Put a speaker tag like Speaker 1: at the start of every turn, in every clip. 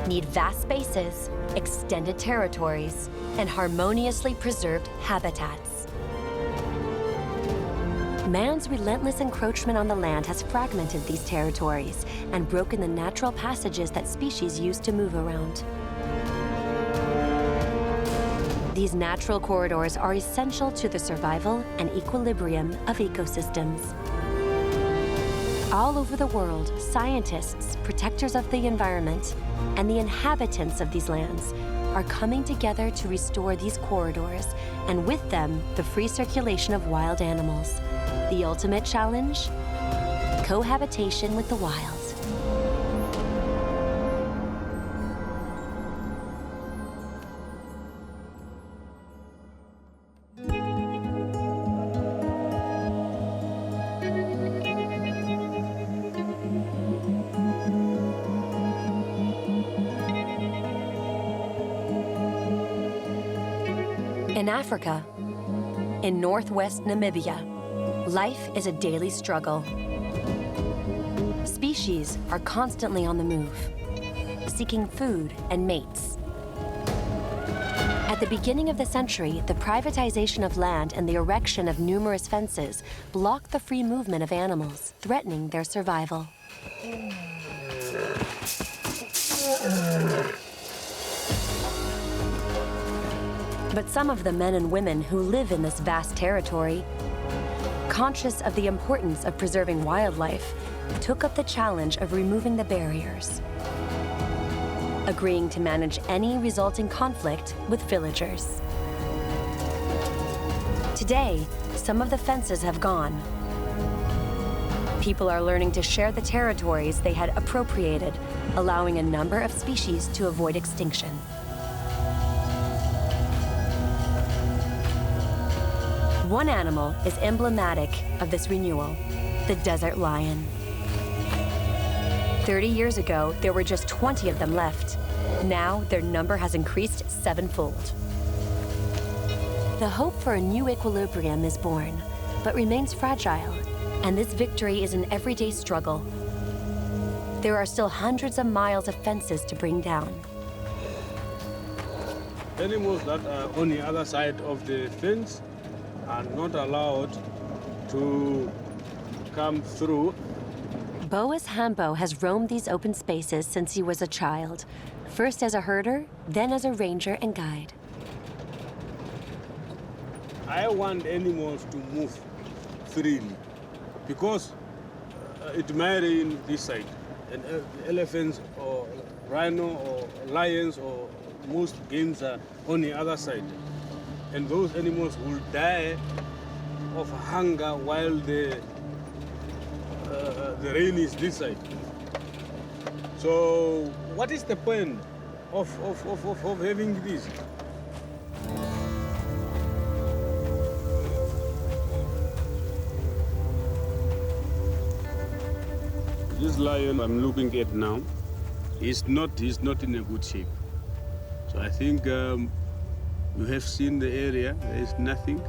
Speaker 1: need vast spaces, extended territories, and harmoniously preserved habitats. Man's relentless encroachment on the land has fragmented these territories and broken the natural passages that species use to move around. These natural corridors are essential to the survival and equilibrium of ecosystems. All over the world, scientists, protectors of the environment, and the inhabitants of these lands are coming together to restore these corridors, and with them, the free circulation of wild animals. The ultimate challenge? Cohabitation with the wild. In Africa, in northwest Namibia, life is a daily struggle. Species are constantly on the move, seeking food and mates. At the beginning of the century, the privatization of land and the erection of numerous fences blocked the free movement of animals, threatening their survival. But some of the men and women who live in this vast territory, conscious of the importance of preserving wildlife, took up the challenge of removing the barriers, agreeing to manage any resulting conflict with villagers. Today, some of the fences have gone. People are learning to share the territories they had appropriated, allowing a number of species to avoid extinction. One animal is emblematic of this renewal, the desert lion. 30 years ago, there were just 20 of them left. Now, their number has increased sevenfold. The hope for a new equilibrium is born, but remains fragile, and this victory is an everyday struggle. There are still hundreds of miles of fences to bring down.
Speaker 2: Animals that are on the other side of the fence are not allowed to come through.
Speaker 1: Boas Hambo has roamed these open spaces since he was a child, first as a herder, then as a ranger and guide.
Speaker 2: I want animals to move freely because it may rain this side, and elephants or rhino or lions or most games are on the other side. And those animals will die of hunger while the rain is this side. So what is the point of having this? This lion I'm looking at now, he's not in a good shape. So I think you have seen the area, there is nothing.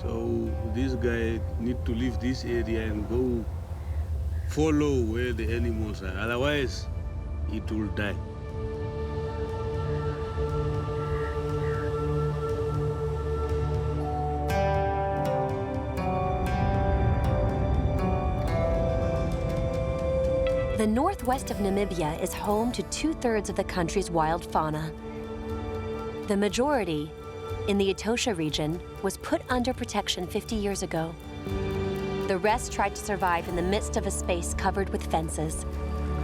Speaker 2: So this guy need to leave this area and go follow where the animals are. Otherwise, it will die.
Speaker 1: The northwest of Namibia is home to 2/3 of the country's wild fauna. The majority, in the Etosha region, was put under protection 50 years ago. The rest tried to survive in the midst of a space covered with fences.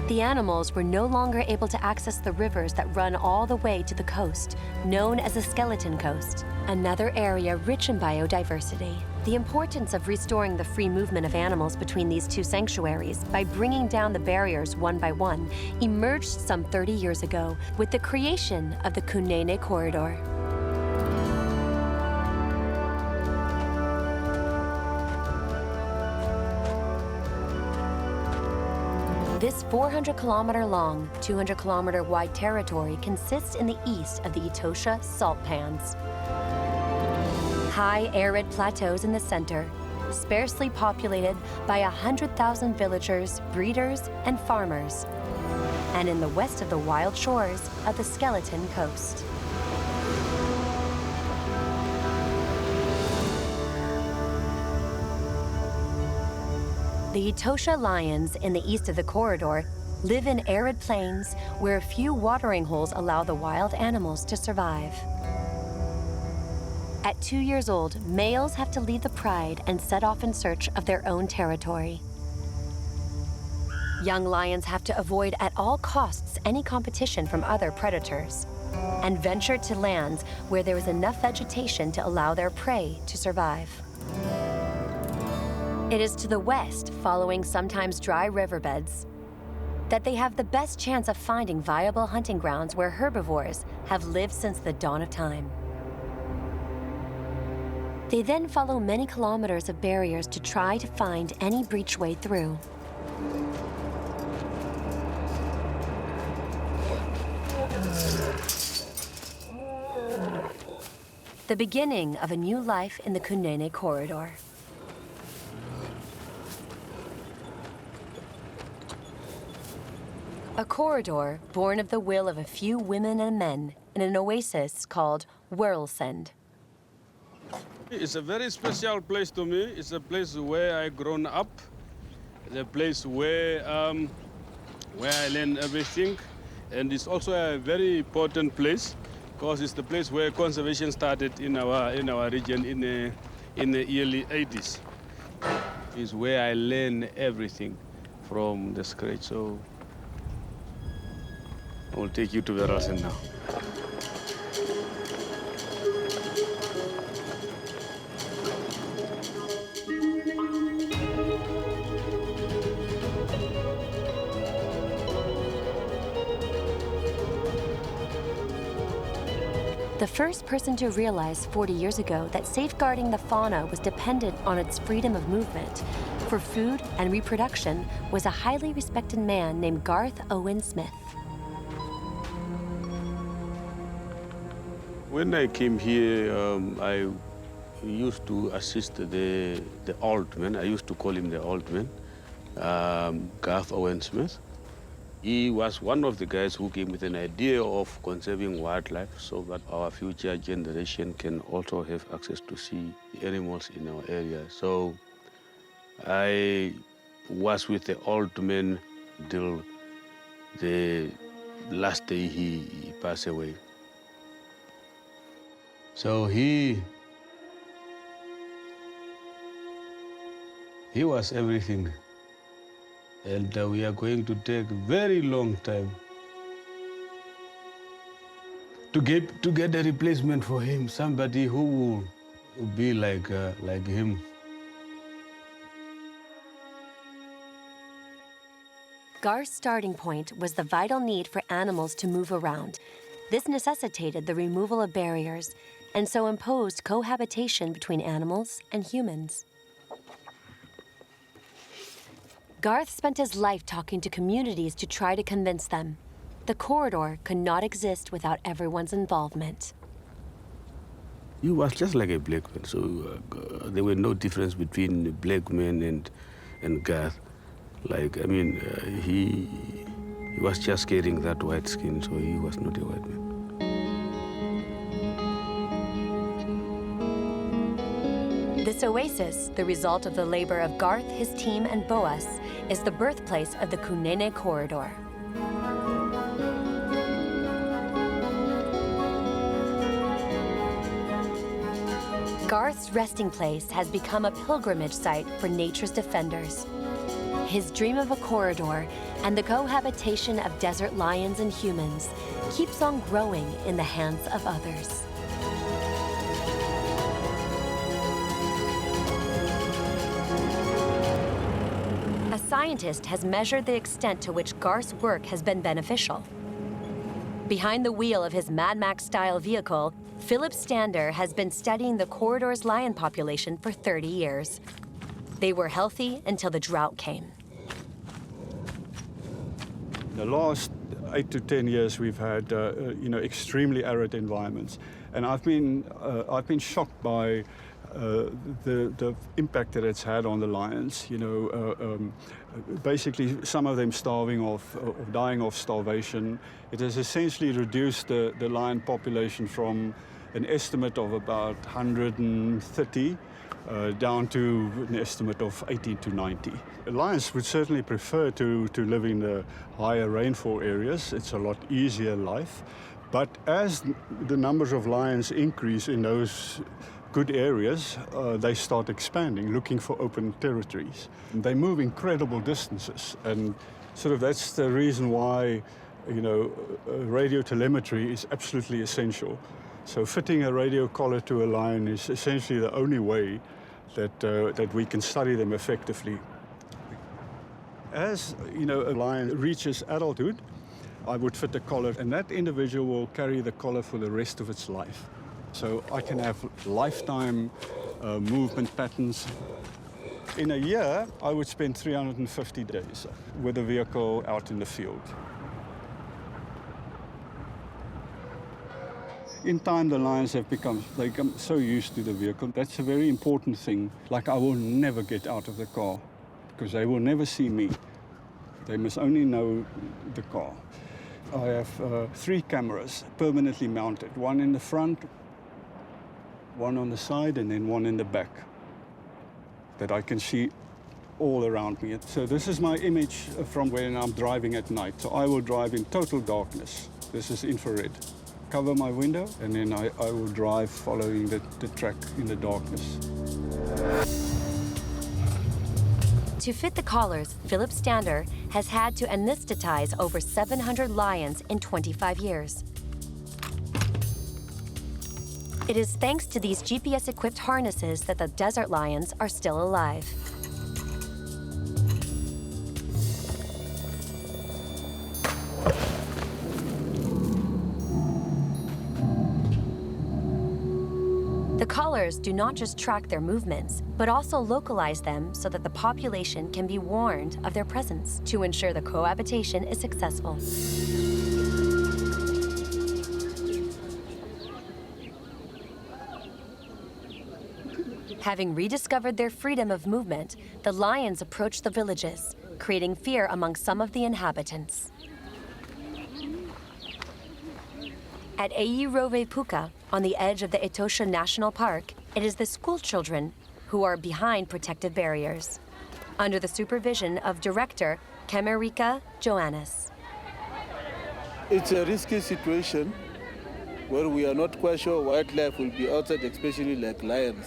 Speaker 1: The animals were no longer able to access the rivers that run all the way to the coast, known as the Skeleton Coast, another area rich in biodiversity. The importance of restoring the free movement of animals between these two sanctuaries by bringing down the barriers one by one emerged some 30 years ago with the creation of the Kunene Corridor. This 400-kilometer-long, 200-kilometer-wide territory consists in the east of the Etosha salt pans. High, arid plateaus in the center, sparsely populated by 100,000 villagers, breeders, and farmers. and in the west of the wild shores of the Skeleton Coast. The Etosha lions in the east of the corridor live in arid plains where a few watering holes allow the wild animals to survive. At 2 years old, males have to leave the pride and set off in search of their own territory. Young lions have to avoid at all costs any competition from other predators and venture to lands where there is enough vegetation to allow their prey to survive. It is to the west, following sometimes dry riverbeds, that they have the best chance of finding viable hunting grounds where herbivores have lived since the dawn of time. They then follow many kilometers of barriers to try to find any breachway through. The beginning of a new life in the Kunene corridor. A corridor born of the will of a few women and men in an oasis called Whirlsend.
Speaker 2: It's a very special place to me. It's a place where I grown up. It's a place where I learn everything. And it's also a very important place because it's the place where conservation started in our region in the early 80s. It's where I learn everything from the scratch. So I will take you to Whirlsend now.
Speaker 1: The first person to realize 40 years ago that safeguarding the fauna was dependent on its freedom of movement for food and reproduction was a highly respected man named Garth Owen Smith.
Speaker 2: When I came here, I used to assist the old man. I used to call him the old man, Garth Owen Smith. He was one of the guys who came with an idea of conserving wildlife so that our future generation can also have access to see the animals in our area. So I was with the old man till the last day he passed away. So he was everything. And we are going to take a very long time to get a replacement for him, somebody who will be like him.
Speaker 1: Garth's starting point was the vital need for animals to move around. This necessitated the removal of barriers and so imposed cohabitation between animals and humans. Garth spent his life talking to communities to try to convince them. The corridor could not exist without everyone's involvement.
Speaker 2: He was just like a black man, so there were no difference between the black man and Garth. Like, I mean, he was just carrying that white skin, so he was not a white man.
Speaker 1: This oasis, the result of the labor of Garth, his team, and Boas, is the birthplace of the Kunene corridor. Garth's resting place has become a pilgrimage site for nature's defenders. His dream of a corridor and the cohabitation of desert lions and humans keeps on growing in the hands of others. A scientist has measured the extent to which Garth's work has been beneficial. Behind the wheel of his Mad Max-style vehicle, Philip Stander has been studying the corridor's lion population for 30 years. They were healthy until the drought came.
Speaker 3: The last 8 to 10 years, we've had extremely arid environments, and I've been shocked by the impact that it's had on the lions. Basically some of them starving off or dying of starvation. It has essentially reduced the lion population from an estimate of about 130 down to an estimate of 80 to 90. Lions would certainly prefer to live in the higher rainfall areas. It's a lot easier life. But as the numbers of lions increase in those good areas, they start expanding, looking for open territories. They move incredible distances, and sort of that's the reason why, radio telemetry is absolutely essential. So fitting a radio collar to a lion is essentially the only way that we can study them effectively. As a lion reaches adulthood, I would fit a collar, and that individual will carry the collar for the rest of its life. So I can have lifetime movement patterns. In a year, I would spend 350 days with a vehicle out in the field. In time, the lions have become so used to the vehicle. That's a very important thing. Like, I will never get out of the car because they will never see me. They must only know the car. I have 3 cameras permanently mounted, one in the front, one on the side, and then one in the back that I can see all around me. So this is my image from when I'm driving at night. So I will drive in total darkness. This is infrared. Cover my window, and then I will drive following the track in the darkness.
Speaker 1: To fit the collars, Philip Stander has had to anesthetize over 700 lions in 25 years. It is thanks to these GPS-equipped harnesses that the desert lions are still alive. The collars do not just track their movements, but also localize them so that the population can be warned of their presence to ensure the cohabitation is successful. Having rediscovered their freedom of movement, the lions approach the villages, creating fear among some of the inhabitants. At Eyirovepuka, on the edge of the Etosha National Park, it is the school children who are behind protective barriers, under the supervision of director Kemerika Johannes.
Speaker 4: It's a risky situation where we are not quite sure wildlife will be outside, especially like lions.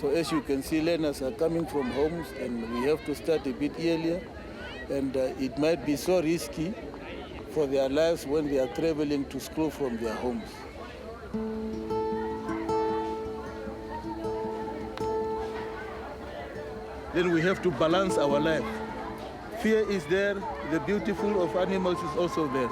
Speaker 4: So as you can see, learners are coming from homes, and we have to start a bit earlier, and it might be so risky for their lives when they are traveling to school from their homes. Then we have to balance our life. Fear is there, the beautiful of animals is also there.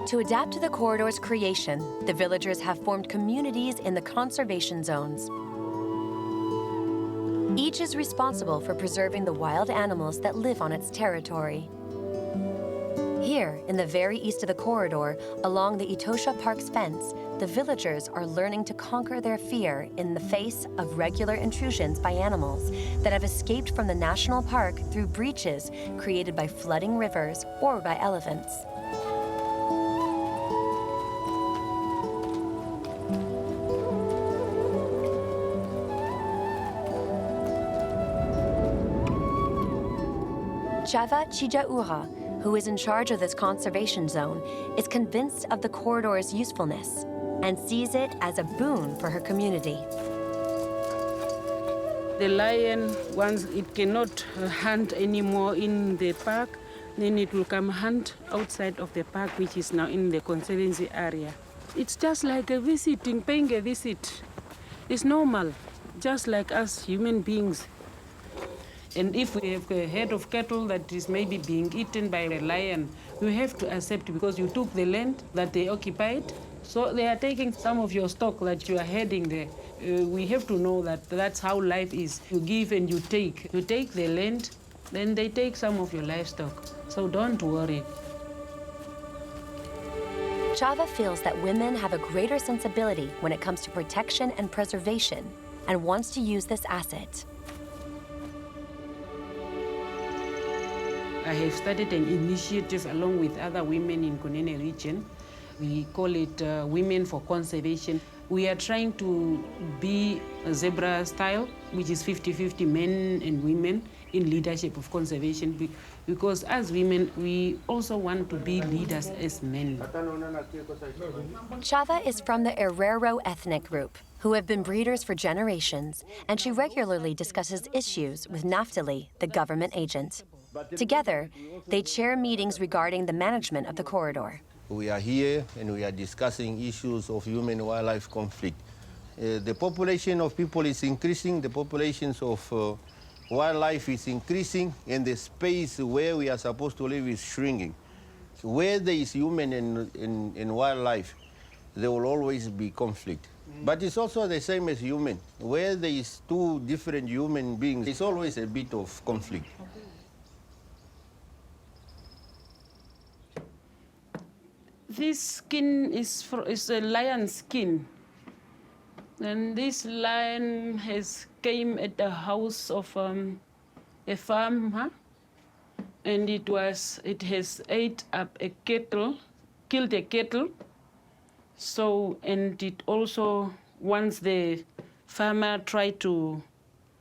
Speaker 1: To adapt to the corridor's creation, the villagers have formed communities in the conservation zones. Each is responsible for preserving the wild animals that live on its territory. Here, in the very east of the corridor, along the Etosha Park's fence, the villagers are learning to conquer their fear in the face of regular intrusions by animals that have escaped from the national park through breaches created by flooding rivers or by elephants. Chava Chijaura, who is in charge of this conservation zone, is convinced of the corridor's usefulness and sees it as a boon for her community.
Speaker 5: The lion, once it cannot hunt anymore in the park, then it will come hunt outside of the park, which is now in the conservancy area. It's just like a visiting, paying a visit. It's normal, just like us human beings. And if we have a herd of cattle that is maybe being eaten by a lion, you have to accept because you took the land that they occupied. So they are taking some of your stock that you are heading there. We have to know that that's how life is. You give and you take. You take the land, then they take some of your livestock. So don't worry.
Speaker 1: Chava feels that women have a greater sensibility when it comes to protection and preservation and wants to use this asset.
Speaker 5: I have started an initiative along with other women in Kunene region. We call it Women for Conservation. We are trying to be a zebra style, which is 50-50 men and women in leadership of conservation, because as women, we also want to be leaders as men.
Speaker 1: Chava is from the Herero ethnic group, who have been breeders for generations, and she regularly discusses issues with Naftali, the government agent. Together, they chair meetings regarding the management of the corridor.
Speaker 6: We are here and we are discussing issues of human-wildlife conflict. The population of people is increasing, the populations of wildlife is increasing, and the space where we are supposed to live is shrinking. So where there is human and wildlife, there will always be conflict. But it's also the same as human. Where there is two different human beings, there's always a bit of conflict.
Speaker 5: This skin is a lion skin. And this lion came at the house of a farmer, and it has ate up a kettle, killed a kettle. So, and it also, once the farmer tried to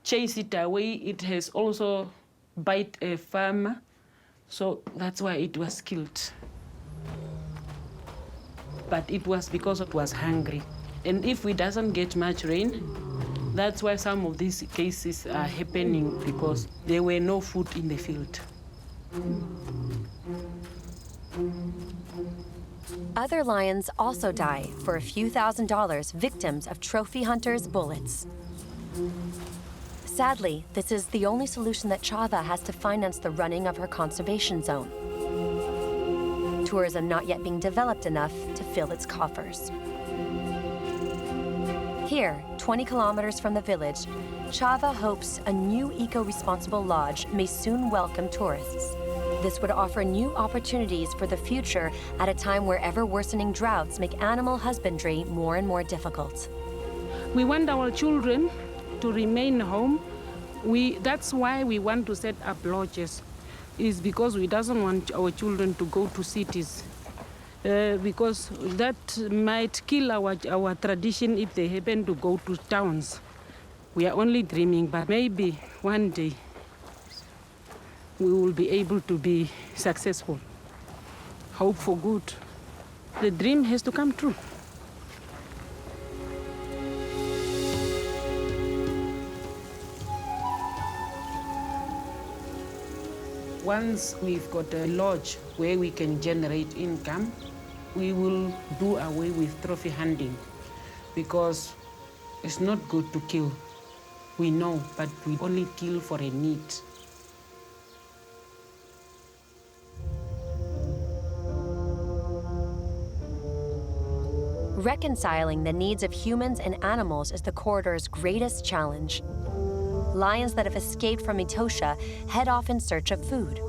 Speaker 5: chase it away, it has also bite a farmer. So that's why it was killed. But it was because it was hungry. And if it doesn't get much rain, that's why some of these cases are happening, because there were no food in the field.
Speaker 1: Other lions also die for a few $1,000s, victims of trophy hunters' bullets. Sadly, this is the only solution that Chava has to finance the running of her conservation zone. Tourism not yet being developed enough to fill its coffers. Here, 20 kilometers from the village, Chava hopes a new eco-responsible lodge may soon welcome tourists. This would offer new opportunities for the future at a time where ever-worsening droughts make animal husbandry more and more difficult.
Speaker 5: We want our children to remain home. That's why we want to set up lodges, is because we doesn't want our children to go to cities, because that might kill our tradition if they happen to go to towns. We are only dreaming, but maybe one day we will be able to be successful. Hope for good. The dream has to come true. Once we've got a lodge where we can generate income, we will do away with trophy hunting, because it's not good to kill. We know, but we only kill for a need.
Speaker 1: Reconciling the needs of humans and animals is the corridor's greatest challenge. Lions that have escaped from Etosha head off in search of food.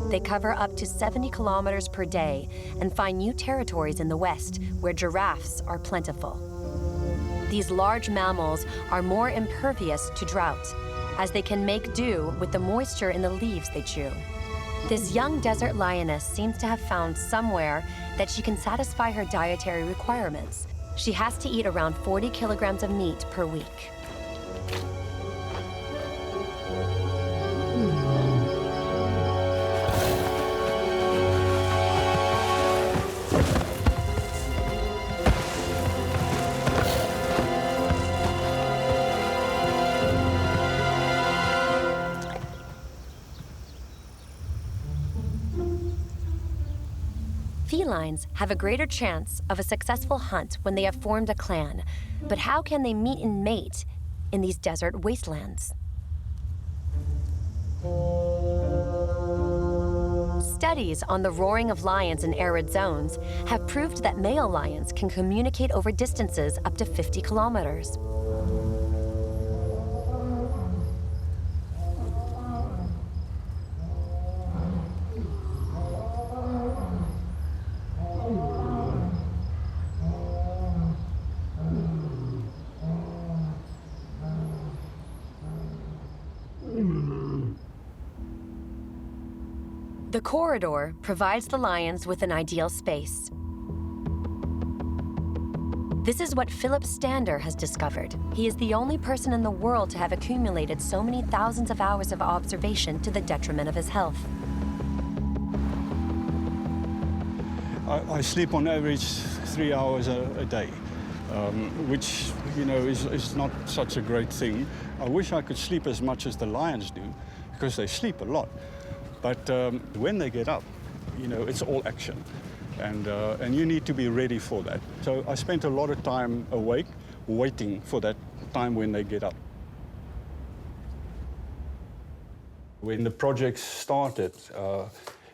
Speaker 1: They cover up to 70 kilometers per day and find new territories in the west where giraffes are plentiful. These large mammals are more impervious to drought, as they can make do with the moisture in the leaves they chew. This young desert lioness seems to have found somewhere that she can satisfy her dietary requirements. She has to eat around 40 kilograms of meat per week. Felines have a greater chance of a successful hunt when they have formed a clan. But how can they meet and mate in these desert wastelands? Studies on the roaring of lions in arid zones have proved that male lions can communicate over distances up to 50 kilometers. The corridor provides the lions with an ideal space. This is what Philip Stander has discovered. He is the only person in the world to have accumulated so many thousands of hours of observation to the detriment of his health.
Speaker 3: I sleep on average 3 hours a day, which, you know, is not such a great thing. I wish I could sleep as much as the lions do, because they sleep a lot. But when they get up, you know, it's all action. And you need to be ready for that. So I spent a lot of time awake, waiting for that time when they get up. When the project started,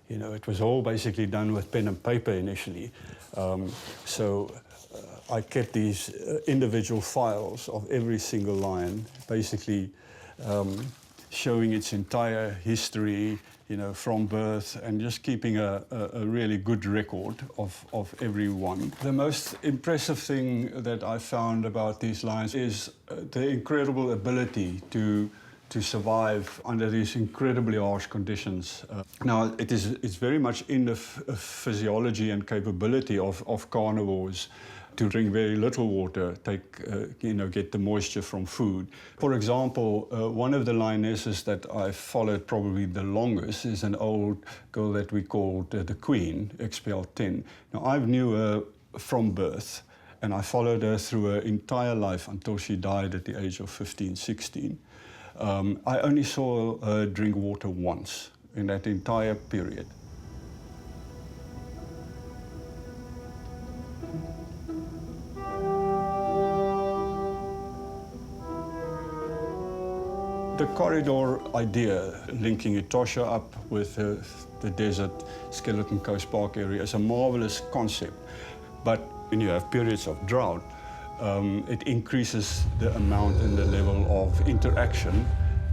Speaker 3: you know, it was all basically done with pen and paper initially. I kept these individual files of every single lion, basically showing its entire history, you know, from birth, and just keeping a really good record of every one. The most impressive thing that I found about these lions is the incredible ability to survive under these incredibly harsh conditions. Now, it's very much in the physiology and capability of carnivores to drink very little water, get the moisture from food. For example, one of the lionesses that I followed probably the longest is an old girl that we called the Queen, XPL10. Now, I knew her from birth, and I followed her through her entire life until she died at the age of 15, 16. I only saw her drink water once in that entire period. The corridor idea, linking Etosha up with the desert Skeleton Coast Park area, is a marvelous concept. But when you have periods of drought, it increases the amount and the level of interaction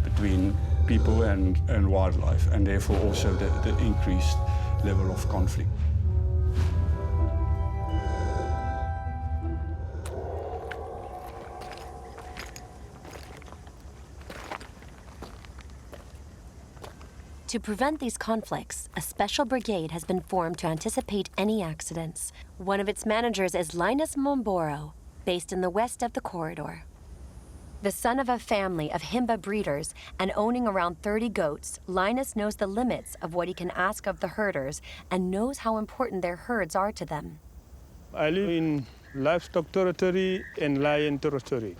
Speaker 3: between people and wildlife, and therefore also the increased level of conflict.
Speaker 1: To prevent these conflicts, a special brigade has been formed to anticipate any accidents. One of its managers is Linus Momboro, based in the west of the corridor. The son of a family of Himba breeders and owning around 30 goats, Linus knows the limits of what he can ask of the herders and knows how important their herds are to them.
Speaker 7: I live in livestock territory and lion territory.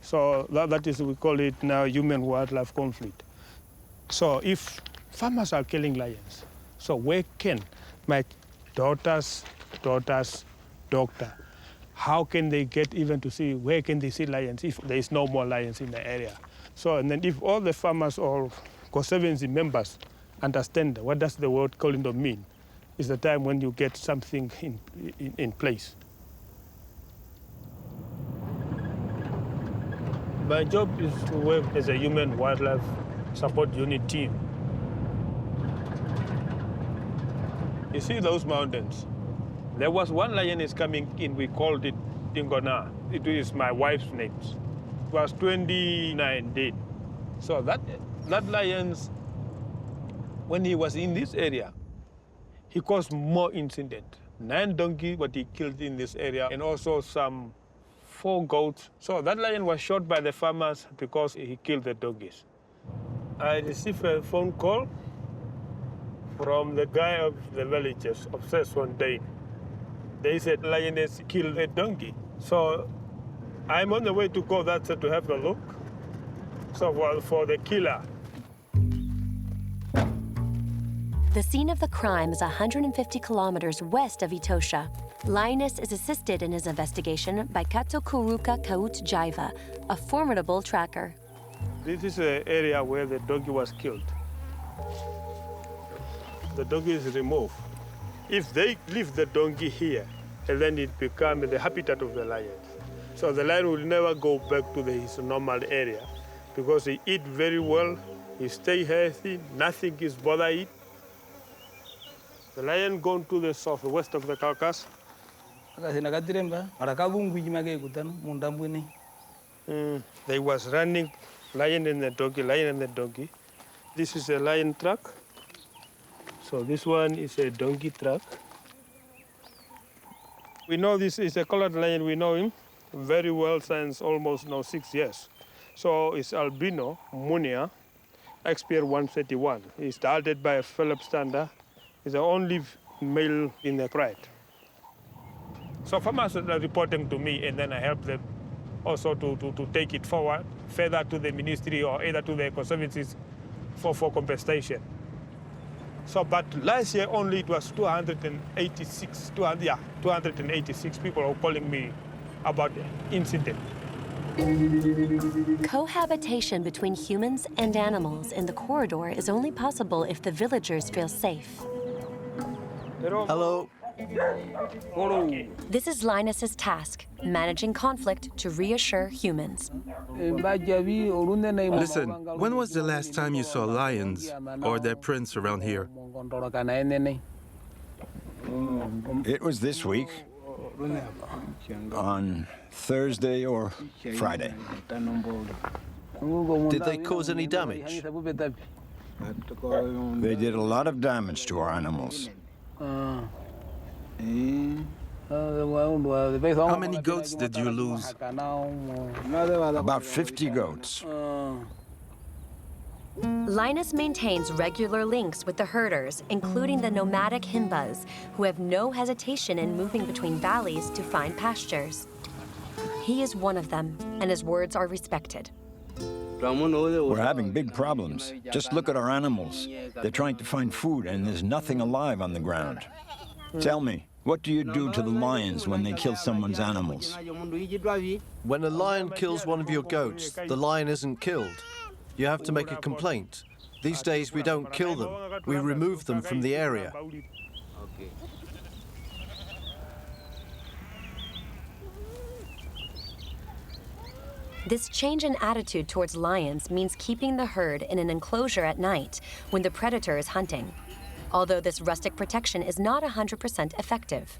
Speaker 7: So that is, we call it now human-wildlife conflict. So if farmers are killing lions, so where can my daughter's doctor, how can they get even to see, where can they see lions if there is no more lions in the area? So, and then if all the farmers or conservancy members understand what does the word calendar mean, is the time when you get something in place. My job is to work as a human wildlife support unit team. You see those mountains? There was one lioness coming in, we called it Dingona. It is my wife's name. It was 29 dead. So that lions, when he was in this area, he caused more incident. 9 donkeys what he killed in this area, and also some 4 goats. So that lion was shot by the farmers because he killed the donkeys. I received a phone call from the guy of the villagers obsessed one day. They said lioness killed a donkey. So I'm on the way to go that to have a look. So for the killer.
Speaker 1: The scene of the crime is 150 kilometers west of Etosha. Linus is assisted in his investigation by Kato Kuruka Kaut Jaiva, a formidable tracker.
Speaker 7: This is the area where the donkey was killed. The donkey is removed. If they leave the donkey here, and then it becomes the habitat of the lions. So the lion will never go back to his normal area because he eat very well, he stay healthy, nothing is bother it. The lion gone to the southwest of the Caucasus. They was running, lion and the donkey. This is a lion track. So this one is a donkey track. We know this is a colored lion. We know him very well since almost now 6 years. So it's albino, Munia, XPR 131. He's started by a Philip Stander. He's the only male in the pride. So farmers are reporting to me, and then I help them also to take it forward, further to the ministry or either to the conservancies for compensation. So, but last year only it was 286 people are calling me about the incident.
Speaker 1: Cohabitation between humans and animals in the corridor is only possible if the villagers feel safe.
Speaker 8: Hello.
Speaker 1: This is Linus's task, managing conflict to reassure humans.
Speaker 8: Listen, when was the last time you saw lions or their prints around here?
Speaker 9: It was this week, on Thursday or Friday.
Speaker 8: Did they cause any damage?
Speaker 9: They did a lot of damage to our animals.
Speaker 8: How many goats did you lose?
Speaker 9: About 50 goats.
Speaker 1: Linus maintains regular links with the herders, including the nomadic Himbas, who have no hesitation in moving between valleys to find pastures. He is one of them, and his words are respected.
Speaker 9: We're having big problems. Just look at our animals. They're trying to find food, and there's nothing alive on the ground. Tell me, what do you do to the lions when they kill someone's animals?
Speaker 8: When a lion kills one of your goats, the lion isn't killed. You have to make a complaint. These days we don't kill them. We remove them from the area.
Speaker 1: This change in attitude towards lions means keeping the herd in an enclosure at night when the predator is hunting, although this rustic protection is not 100% effective.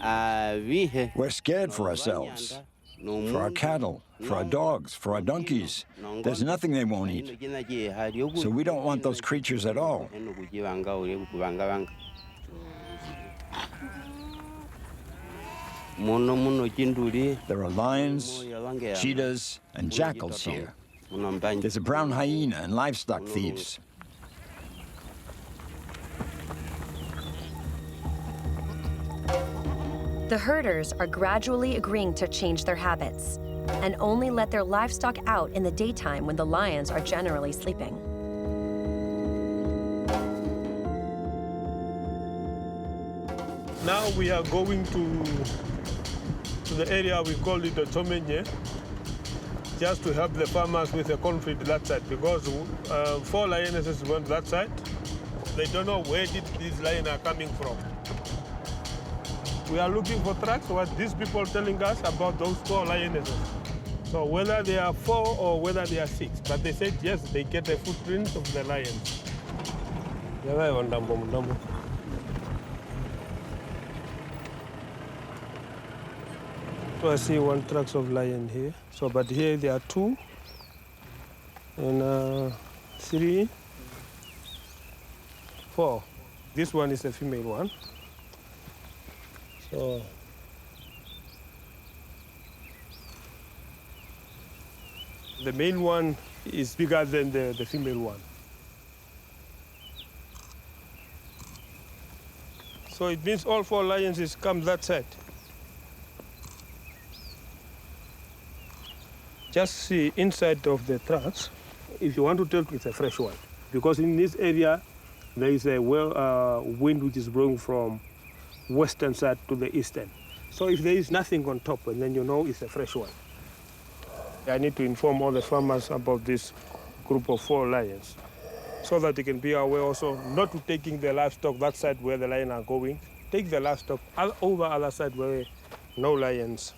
Speaker 9: We're scared for ourselves, for our cattle, for our dogs, for our donkeys. There's nothing they won't eat. So we don't want those creatures at all. There are lions, cheetahs, and jackals here. There's a brown hyena and livestock thieves.
Speaker 1: The herders are gradually agreeing to change their habits and only let their livestock out in the daytime when the lions are generally sleeping.
Speaker 7: Now we are going to the area we call it the Chomenye, just to help the farmers with the conflict that side, because 4 lionesses went that side. They don't know where these lions are coming from. We are looking for tracks, what these people telling us about those 4 lionesses. So whether they are 4 or whether they are 6, but they said yes, they get the footprints of the lions. So I see 1 tracks of lion here. So, but here there are 2 and 3, 4. This one is a female one. So the male one is bigger than the female one. So it means all 4 lions come that side. Just see inside of the tracks, if you want to tell it's a fresh one. Because in this area, there is a wind which is blowing from western side to the eastern. So if there is nothing on top, and then you know it's a fresh one. I need to inform all the farmers about this group of 4 lions, so that they can be aware also not to taking the livestock that side where the lions are going. Take the livestock over other side where no lions.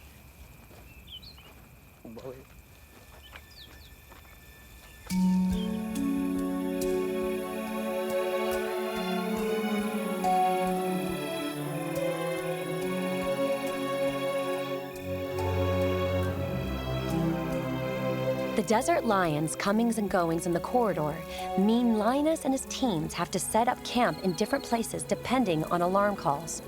Speaker 1: The desert lions' comings and goings in the corridor mean Linus and his teams have to set up camp in different places depending on alarm calls.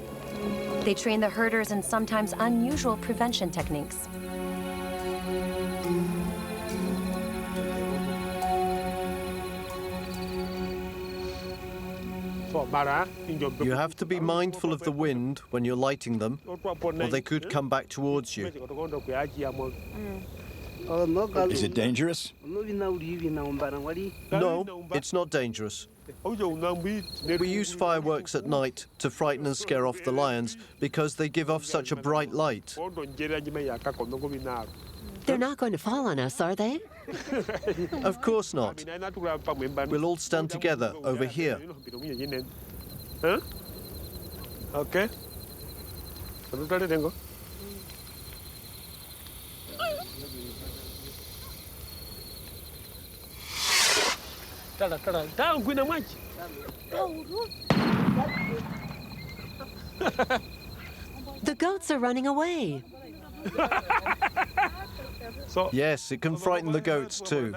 Speaker 1: They train the herders in sometimes unusual prevention techniques.
Speaker 8: You have to be mindful of the wind when you're lighting them, or they could come back towards you.
Speaker 9: Is it dangerous?
Speaker 8: No, it's not dangerous. We use fireworks at night to frighten and scare off the lions because they give off such a bright light.
Speaker 10: They're not going to fall on us, are they?
Speaker 8: Of course not. We'll all stand together over here.
Speaker 7: Huh? Okay.
Speaker 10: The goats are running away.
Speaker 8: Yes, it can frighten the goats too.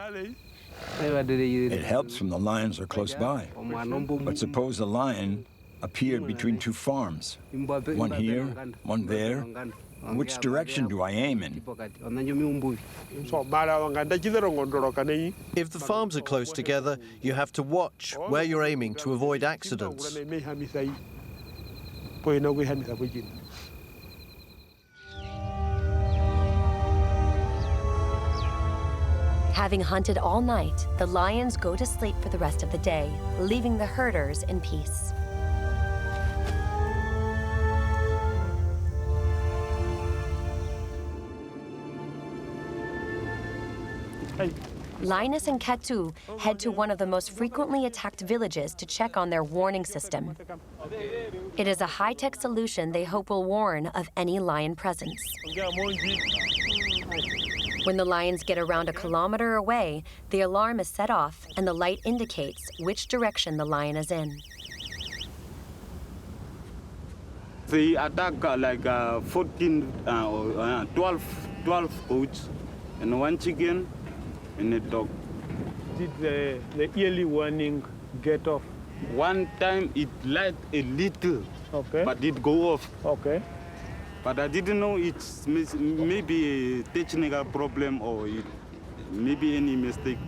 Speaker 9: It helps when the lions are close by. But suppose a lion appeared between two farms, one here, one there. Which direction do I aim in?
Speaker 8: If the farms are close together, you have to watch where you're aiming to avoid accidents.
Speaker 1: Having hunted all night, the lions go to sleep for the rest of the day, leaving the herders in peace. Linus and Katu head to one of the most frequently attacked villages to check on their warning system. It is a high-tech solution they hope will warn of any lion presence. When the lions get around 1 kilometer away, the alarm is set off and the light indicates which direction the lion is in.
Speaker 2: They attack like 12 goats and 1 chicken and a dog.
Speaker 7: Did the early warning get off?
Speaker 2: One time it light a little,
Speaker 7: okay,
Speaker 2: but it go off.
Speaker 7: Okay.
Speaker 2: But I didn't know it's maybe a technical problem or maybe any mistake.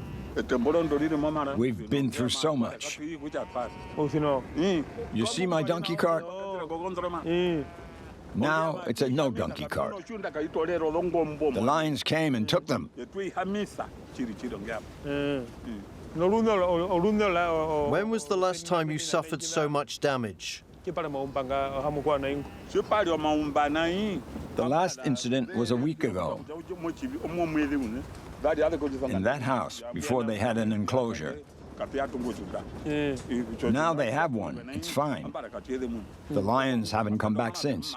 Speaker 9: We've been through so much. You see my donkey cart? Now it's a no donkey cart. The lions came and took them.
Speaker 8: When was the last time you suffered so much damage?
Speaker 9: The last incident was a week ago. In that house, before they had an enclosure. Now they have one. It's fine. The lions haven't come back since.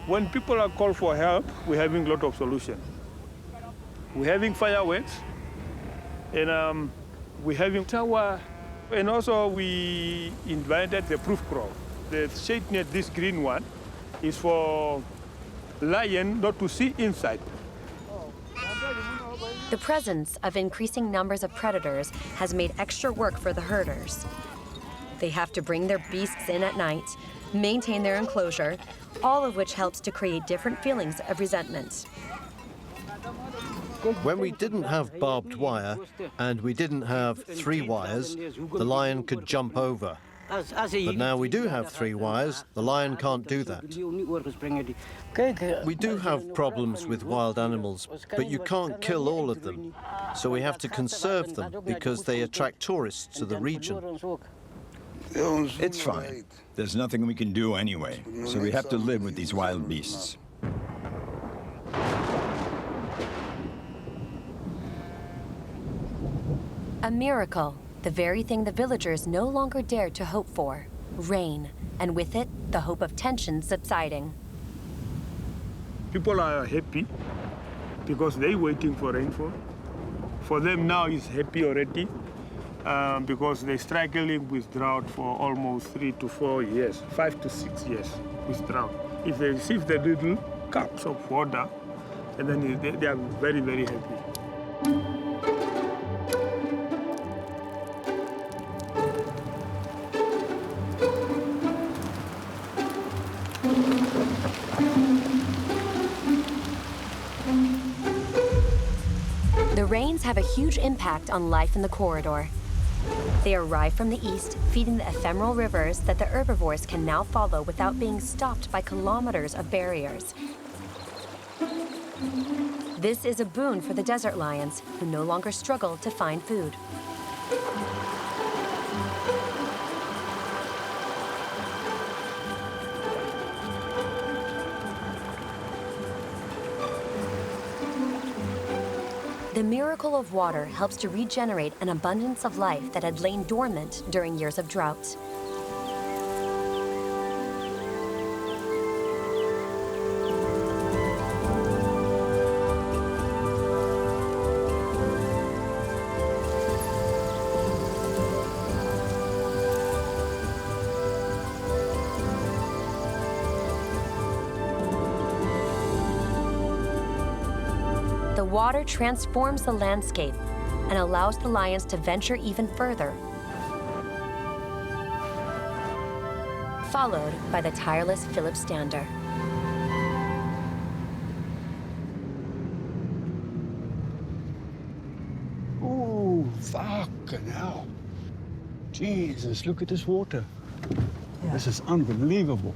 Speaker 7: When people are called for help, we're having a lot of solutions. We're having fireworks, and we're having tower, and also we invited the proof crow. The shade net, this green one, is for lion not to see inside.
Speaker 1: The presence of increasing numbers of predators has made extra work for the herders. They have to bring their beasts in at night, maintain their enclosure, all of which helps to create different feelings of resentment.
Speaker 8: When we didn't have barbed wire and we didn't have 3 wires, the lion could jump over. But now we do have 3 wires, the lion can't do that. We do have problems with wild animals, but you can't kill all of them. So we have to conserve them because they attract tourists to the region.
Speaker 9: It's fine. There's nothing we can do anyway, so we have to live with these wild beasts.
Speaker 1: A miracle, the very thing the villagers no longer dared to hope for, rain, and with it, the hope of tension subsiding.
Speaker 7: People are happy because they're waiting for rainfall. For them now it's happy already because they're struggling with drought for almost 3 to 4 years, 5 to 6 years with drought. If they receive the little cups of water, And then they are very, very happy.
Speaker 1: The rains have a huge impact on life in the corridor. They arrive from the east, feeding the ephemeral rivers that the herbivores can now follow without being stopped by kilometers of barriers. This is a boon for the desert lions, who no longer struggle to find food. The miracle of water helps to regenerate an abundance of life that had lain dormant during years of drought. The water transforms the landscape and allows the lions to venture even further, followed by the tireless Philip Stander.
Speaker 3: Oh, fucking hell. Jesus, look at this water. Yeah. This is unbelievable.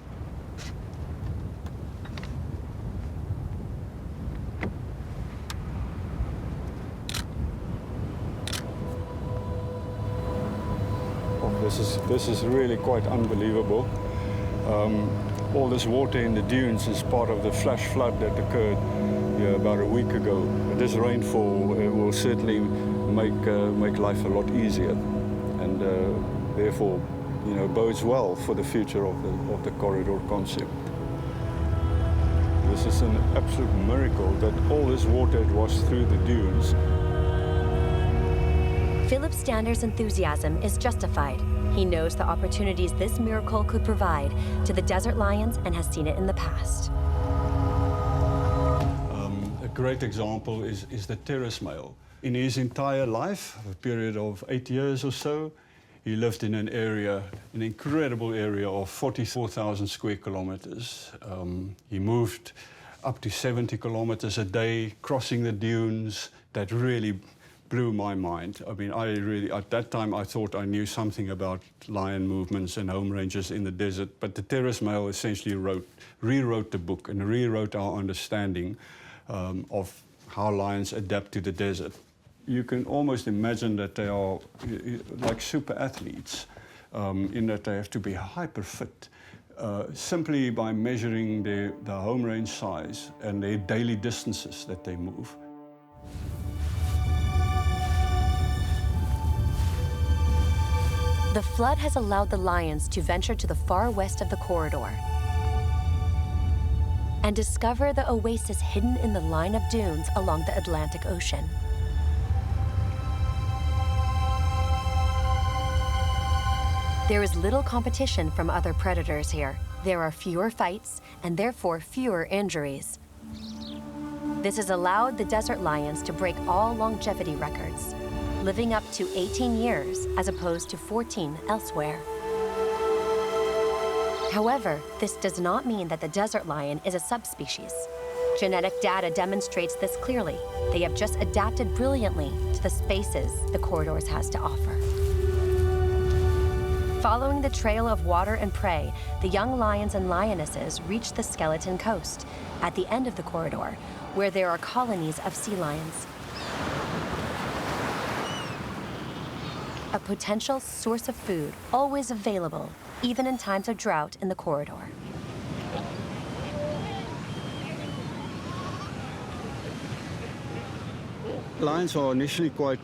Speaker 3: This is really quite unbelievable. All this water in the dunes is part of the flash flood that occurred about a week ago. But this rainfall will certainly make life a lot easier, and therefore, bodes well for the future of the corridor concept. This is an absolute miracle that all this water was through the dunes.
Speaker 1: Philip Stander's enthusiasm is justified. He knows the opportunities this miracle could provide to the desert lions and has seen it in the past.
Speaker 3: A great example is the terrace male. In his entire life, a period of 8 years or so, he lived in an incredible area of 44,000 square kilometers. He moved up to 70 kilometers a day, crossing the dunes. That really blew my mind. I mean, at that time, I thought I knew something about lion movements and home ranges in the desert, but the terrace male essentially rewrote the book and rewrote our understanding of how lions adapt to the desert. You can almost imagine that they are like super athletes, in that they have to be hyper fit, simply by measuring the home range size and their daily distances that they move.
Speaker 1: The flood has allowed the lions to venture to the far west of the corridor and discover the oasis hidden in the line of dunes along the Atlantic Ocean. There is little competition from other predators here. There are fewer fights and therefore fewer injuries. This has allowed the desert lions to break all longevity records, living up to 18 years as opposed to 14 elsewhere. However, this does not mean that the desert lion is a subspecies. Genetic data demonstrates this clearly. They have just adapted brilliantly to the spaces the corridors has to offer. Following the trail of water and prey, the young lions and lionesses reach the Skeleton Coast at the end of the corridor, where there are colonies of sea lions. A potential source of food, always available, even in times of drought in the corridor.
Speaker 3: Lions are initially quite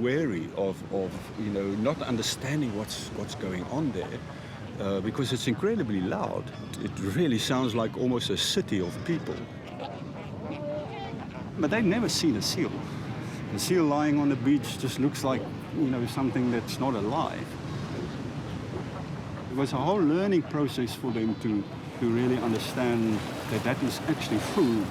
Speaker 3: wary of not understanding what's going on there, because it's incredibly loud. It really sounds like almost a city of people. But they've never seen a seal. A seal lying on the beach just looks like, something that's not alive. It was a whole learning process for them to really understand that is actually food.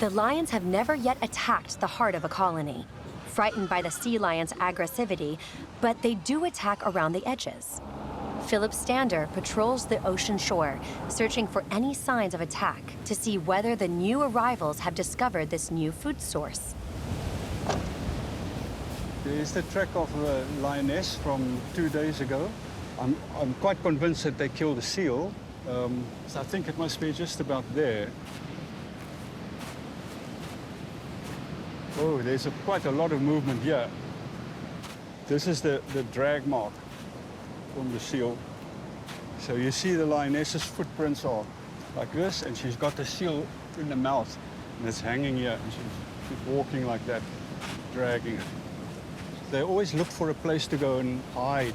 Speaker 1: The lions have never yet attacked the heart of a colony, frightened by the sea lion's aggressivity, but they do attack around the edges. Philip Stander patrols the ocean shore, searching for any signs of attack to see whether the new arrivals have discovered this new food source.
Speaker 3: There's the track of a lioness from 2 days ago. I'm quite convinced that they killed a seal, so I think it must be just about there. Oh, there's quite a lot of movement here. This is the drag mark from the seal. So you see the lioness's footprints are like this, and she's got the seal in the mouth, and it's hanging here, and she's walking like that, dragging it. They always look for a place to go and hide.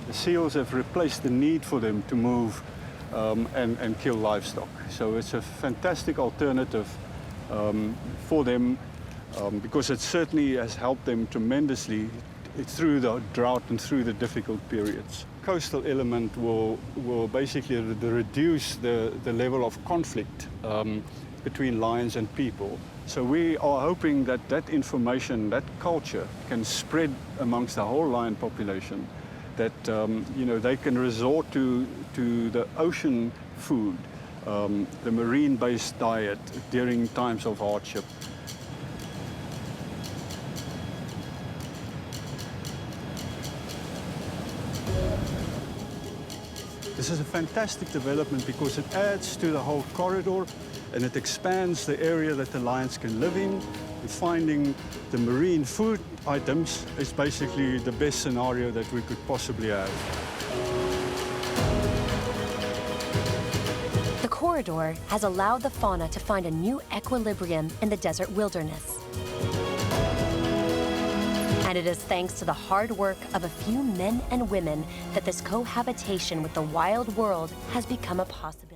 Speaker 3: The seals have replaced the need for them to move and kill livestock. So it's a fantastic alternative for them because it certainly has helped them tremendously through the drought and through the difficult periods. Coastal element will basically reduce the level of conflict between lions and people. So we are hoping that that information, that culture, can spread amongst the whole lion population. That you know, they can resort to the ocean food, the marine-based diet during times of hardship. This is a fantastic development because it adds to the whole corridor and it expands the area that the lions can live in. Finding the marine food items is basically the best scenario that we could possibly have.
Speaker 1: The corridor has allowed the fauna to find a new equilibrium in the desert wilderness. And it is thanks to the hard work of a few men and women that this cohabitation with the wild world has become a possibility.